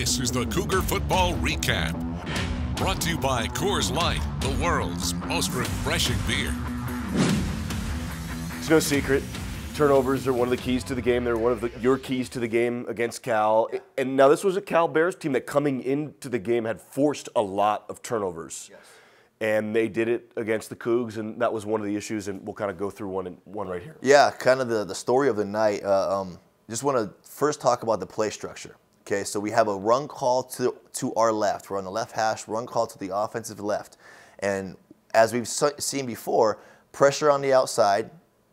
This is the Cougar Football Recap. Brought to you by Coors Light, the world's most refreshing beer. It's no secret. Turnovers are one of the keys to the game. They're one of your keys to the game against Cal. And now this was a Cal Bears team that coming into the game had forced a lot of turnovers. Yes. And they did it against the Cougs, and that was one of the issues, and we'll kind of go through one right here. Yeah, kind of the story of the night. Just want to first talk about the play structure. Okay, so we have a run call to our left. We're on the left hash, run call to the offensive left. And as we've seen before, pressure on the outside,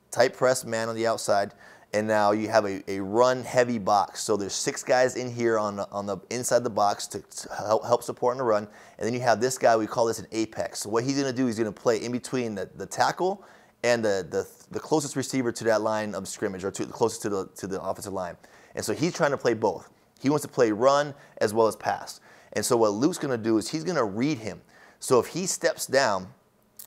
tight press man on the outside, and now you have a run-heavy box. So there's 6 guys in here on the inside the box to help support on the run. And then you have this guy, we call this an apex. So what he's going to do, he's going to play in between the tackle and the closest receiver to that line of scrimmage, or closest to the offensive line. And so he's trying to play both. He wants to play run as well as pass. And so what Luke's going to do is he's going to read him. So if he steps down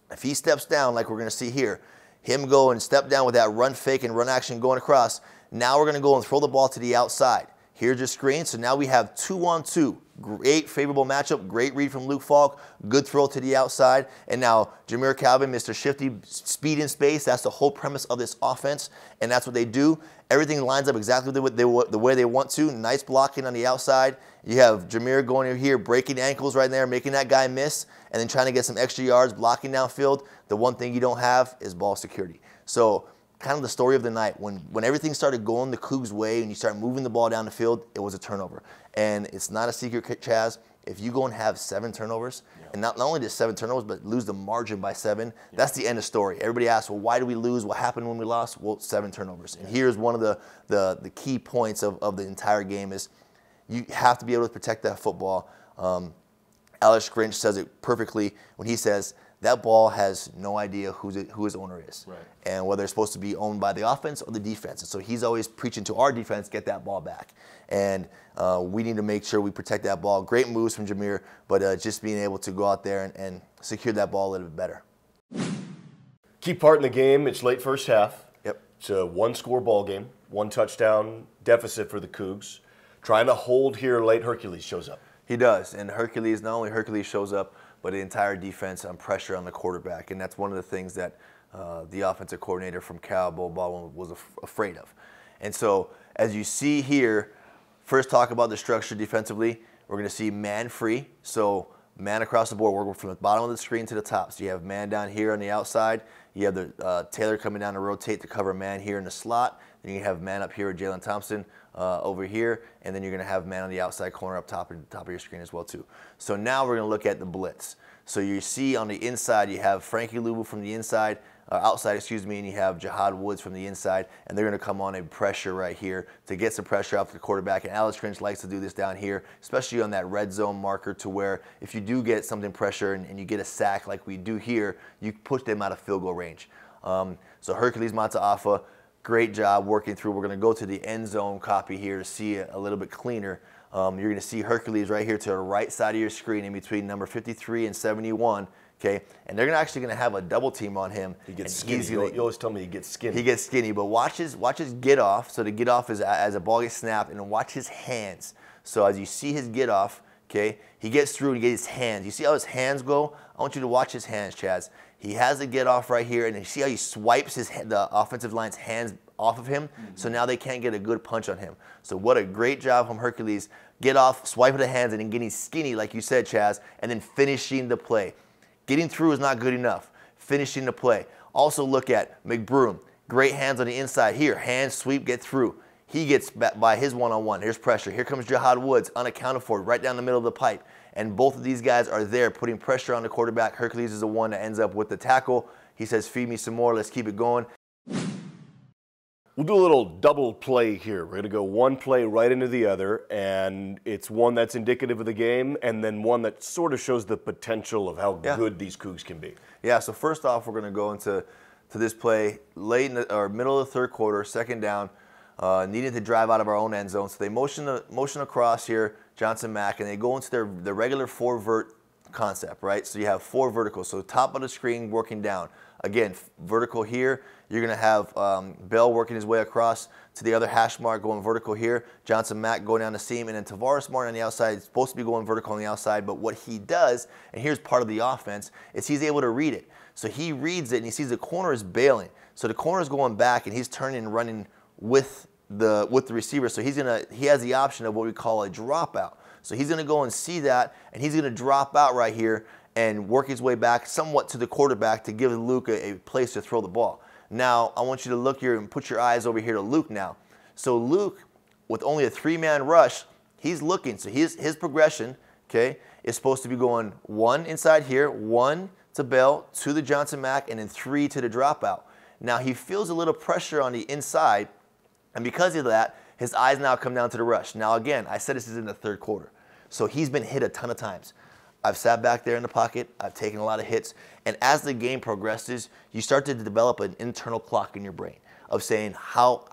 like we're going to see here, him go and step down with that run fake and run action going across, now we're going to go and throw the ball to the outside. Here's your screen. So now we have 2-on-2. Great favorable matchup. Great read from Luke Falk. Good throw to the outside. And now Jameer Calvin, Mr. Shifty, speed in space. That's the whole premise of this offense. And that's what they do. Everything lines up exactly the way they want to. Nice blocking on the outside. You have Jameer going over here, breaking ankles right there, making that guy miss, and then trying to get some extra yards, blocking downfield. The one thing you don't have is ball security. So kind of the story of the night. When everything started going the Cougs' way and you start moving the ball down the field, it was a turnover. And it's not a secret, Chaz. If you go and have 7 turnovers, and not only just 7 turnovers, but lose the margin by 7, that's the end of story. Everybody asks, well, why did we lose? What happened when we lost? Well, 7 turnovers. And here's one of the key points of the entire game is you have to be able to protect that football. Alex Grinch says it perfectly when he says, that ball has no idea who his owner is, right, and whether it's supposed to be owned by the offense or the defense. And so he's always preaching to our defense, get that ball back. And we need to make sure we protect that ball. Great moves from Jameer, but just being able to go out there and secure that ball a little bit better. Key part in the game, it's late first half. Yep. It's a 1-score ball game, 1 touchdown deficit for the Cougs. Trying to hold here late, Hercules shows up. He does, and Hercules, not only Hercules shows up, but the entire defense on pressure on the quarterback. And that's one of the things that the offensive coordinator from Cal, Bo Baldwin, was afraid of. And so as you see here, first talk about the structure defensively. We're going to see man free. So man across the board, working from the bottom of the screen to the top. So you have man down here on the outside. You have the Taylor coming down to rotate to cover man here in the slot. Then you have man up here with Jalen Thompson over here, and then you're going to have man on the outside corner up top and top of your screen as well too. So now we're going to look at the blitz. So you see on the inside you have Frankie Luvu from the inside, outside, excuse me, and you have Jihad Woods from the inside, and they're going to come on a pressure right here to get some pressure off the quarterback. And Alex Grinch likes to do this down here, especially on that red zone marker, to where if you do get something pressure and you get a sack like we do here, you push them out of field goal range. So Hercules Mataafa, great job working through. We're going to go to the end zone copy here to see it a little bit cleaner. You're going to see Hercules right here to the right side of your screen in between number 53 and 71. Okay, and they're actually going to have a double team on him. He gets skinny. You always tell me he gets skinny. He gets skinny, but watch his get off. So the get off is as a ball gets snapped, and watch his hands. So as you see his get off, okay, he gets through and he gets his hands. You see how his hands go? I want you to watch his hands, Chaz. He has the get off right here, and you see how he swipes the offensive line's hands off of him, so now they can't get a good punch on him. So what a great job from Hercules. Get off, swiping the hands, and then getting skinny, like you said, Chaz, and then finishing the play. Getting through is not good enough. Finishing the play. Also look at McBroom. Great hands on the inside. Here, hand sweep, get through. He gets by his one-on-one. Here's pressure. Here comes Jihad Woods, unaccounted for, right down the middle of the pipe. And both of these guys are there putting pressure on the quarterback. Hercules is the one that ends up with the tackle. He says, feed me some more. Let's keep it going. We'll do a little double play here. We're going to go one play right into the other, and it's one that's indicative of the game and then one that sort of shows the potential of how good these Cougs can be. Yeah, so first off, we're going to go into this play late in or middle of the third quarter, second down, needed to drive out of our own end zone. So they motion across here, Johnson Mack, and they go into the regular 4-vert concept, right? So you have 4 verticals. So top of the screen working down. Again, vertical here. You're going to have Bell working his way across to the other hash mark, going vertical here. Johnson Mack going down the seam, and then Tavares Martin on the outside is supposed to be going vertical on the outside, but what he does, and here's part of the offense, is he's able to read it. So he reads it, and he sees the corner is bailing. So the corner is going back, and he's turning and running with the receiver. So he has the option of what we call a dropout. So he's going to go and see that, and he's going to drop out right here and work his way back somewhat to the quarterback to give Luke a place to throw the ball. Now, I want you to look here and put your eyes over here to Luke now. So Luke, with only a 3-man rush, he's looking. So his progression, okay, is supposed to be going 1 inside here, 1 to Bell, 2 to Johnson Mack, and then 3 to the dropout. Now, he feels a little pressure on the inside, and because of that, his eyes now come down to the rush. Now, again, I said this is in the third quarter. So he's been hit a ton of times. I've sat back there in the pocket. I've taken a lot of hits. And as the game progresses, you start to develop an internal clock in your brain of saying, how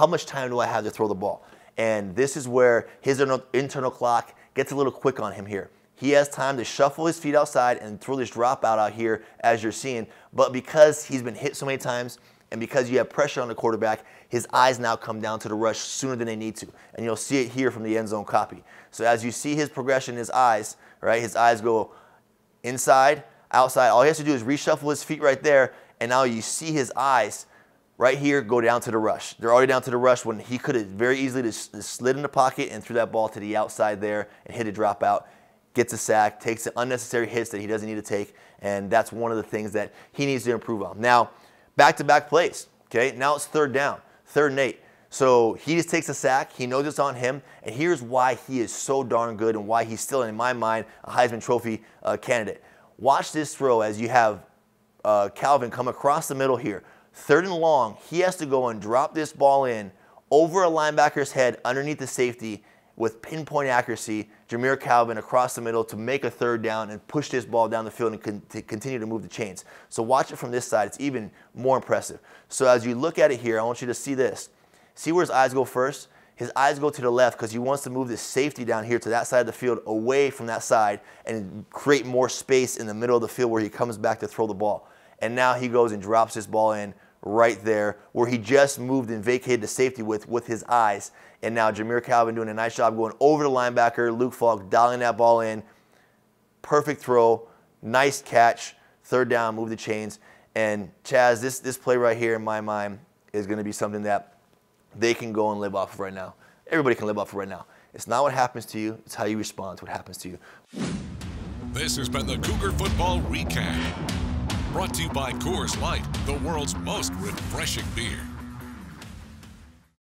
much time do I have to throw the ball? And this is where his internal clock gets a little quick on him here. He has time to shuffle his feet outside and throw this dropout out here, as you're seeing. But because he's been hit so many times, and because you have pressure on the quarterback, his eyes now come down to the rush sooner than they need to. And you'll see it here from the end zone copy. So as you see his progression, his eyes, right? His eyes go inside, outside. All he has to do is reshuffle his feet right there, and now you see his eyes right here go down to the rush. They're already down to the rush when he could have very easily just slid in the pocket and threw that ball to the outside there and hit a dropout, gets a sack, takes the unnecessary hits that he doesn't need to take, and that's one of the things that he needs to improve on. Now, back-to-back plays, okay? Now it's 3rd down, 3rd and 8. So he just takes a sack. He knows it's on him. And here's why he is so darn good and why he's still, in my mind, a Heisman Trophy candidate. Watch this throw as you have Calvin come across the middle here. 3rd and long, he has to go and drop this ball in over a linebacker's head underneath the safety with pinpoint accuracy. Jameer Calvin across the middle to make a 3rd down and push this ball down the field and continue to move the chains. So watch it from this side. It's even more impressive. So as you look at it here, I want you to see this. See where his eyes go first? His eyes go to the left because he wants to move the safety down here to that side of the field away from that side and create more space in the middle of the field where he comes back to throw the ball. And now he goes and drops this ball in right there where he just moved and vacated the safety with his eyes. And now Jameer Calvin doing a nice job going over the linebacker, Luke Falk dialing that ball in. Perfect throw, nice catch, 3rd down, move the chains. And Chaz, this play right here in my mind is going to be something that they can go and live off of right now. Everybody can live off of right now. It's not what happens to you, it's how you respond to what happens to you. This has been the Cougar Football Recap. Brought to you by Coors Light, the world's most refreshing beer.